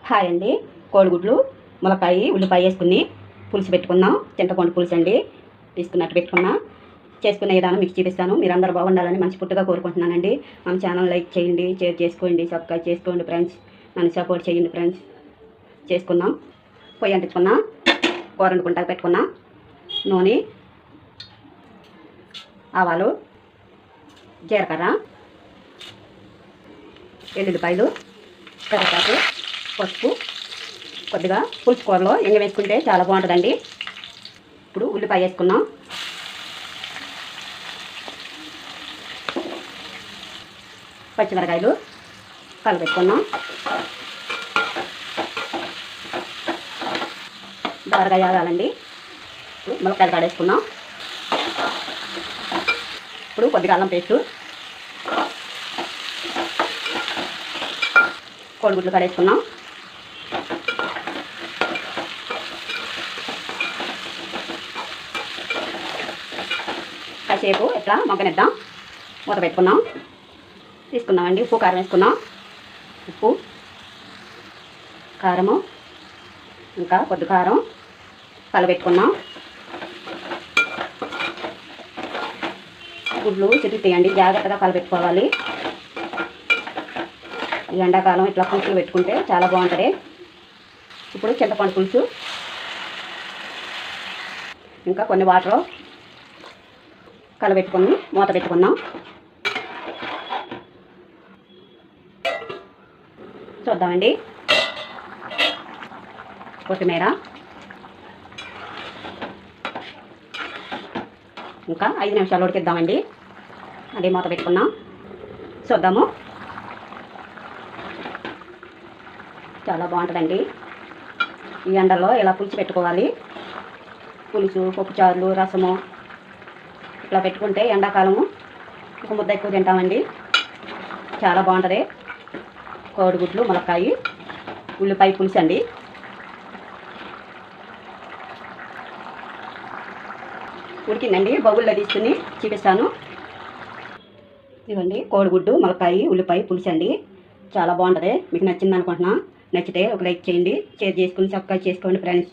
Hi అండి. కోడిగుడ్లు, ములక్కాయ, ఉల్లిపాయ వేసుకుని పులుసు పెట్టుకుందాం. చింతపండు పులుసు అండి తీసుకున్నట్టు పెట్టుకున్నా. చేసుకునే విధానం మీకు చూపిస్తాను. మీరందరూ బాగుండాలని మనస్ఫూర్తిగా కోరుకుంటున్నానండి. మన ఛానల్ లైక్ చేయండి, షేర్ చేసుకోండి, సబ్స్క్రైబ్ చేసుకోండి ఫ్రెండ్స్. నన్ను సపోర్ట్ చేయండి ఫ్రెండ్స్. చేసుకుందాం. పొయ్యి అంటించుకున్నా, కూర వండుకుంటా పెట్టుకున్నా. నూనె, ఆవాలు, జీలకర్ర, ఎల్లుల్లిపాయలు, కరివేపాకు, పసుపు, కొద్దిగా పులుసు కూరలో ఇంగ వేసుకుంటే చాలా బాగుంటుందండి. ఇప్పుడు ఉల్లిపాయ వేసుకున్నాం. పచ్చిమిరకాయలు కలపెట్టుకున్నాం. దోరగా వేయాలండి. ములక్కాయలు కాడేసుకున్నాం. ఇప్పుడు కొద్దిగా అల్లం పేస్టు, కోడిగుడ్లు కడేసుకున్నాం. కాసేపు ఇట్లా మగ్గనిద్దాం. మూత పెట్టుకున్నాం. తీసుకున్నామండి. ఉప్పు కారం వేసుకున్నాం. ఉప్పు, కారము, ఇంకా కొద్ది కారం కలబెట్టుకున్నాం. గుడ్లు చిరుగుతాయండి, జాగ్రత్తగా కలబెట్టుకోవాలి. ఈ ఎండాకాలం ఇట్లా పులుసులు పెట్టుకుంటే చాలా బాగుంటుంది. ఇప్పుడు చింతపండు పులుసు, ఇంకా కొన్ని వాటర్ కలబెట్టుకొని మూత పెట్టుకున్నాం. చూద్దామండి. కొత్తిమీర, ఇంకా 5 నిమిషాలు ఉడికిద్దామండి. అదే మూత పెట్టుకున్నాం. చూద్దాము. చాలా బాగుంటుందండి. ఈ ఎండలో ఇలా పులుసు పెట్టుకోవాలి. పులుసు, పప్పుచారులు, రసము ఇట్లా పెట్టుకుంటే ఎండాకాలము ఒక ముద్ద ఎక్కువ తింటామండి. చాలా బాగుంటుంది. కోడిగుడ్లు, ములక్కాయ, ఉల్లిపాయ పులుసు అండి. ఉడికిందండి. బౌల్లో తీసుకుని చూపిస్తాను. ఇదిగోండి కోడిగుడ్డు, ములక్కాయ, ఉల్లిపాయ పులుసు అండి. చాలా బాగుంటుంది. మీకు నచ్చింది అనుకుంటున్నా. నచ్చితే ఒక లైక్ చేయండి, షేర్ చేసుకుని సబ్స్క్రైబ్ చేసుకోండి ఫ్రెండ్స్.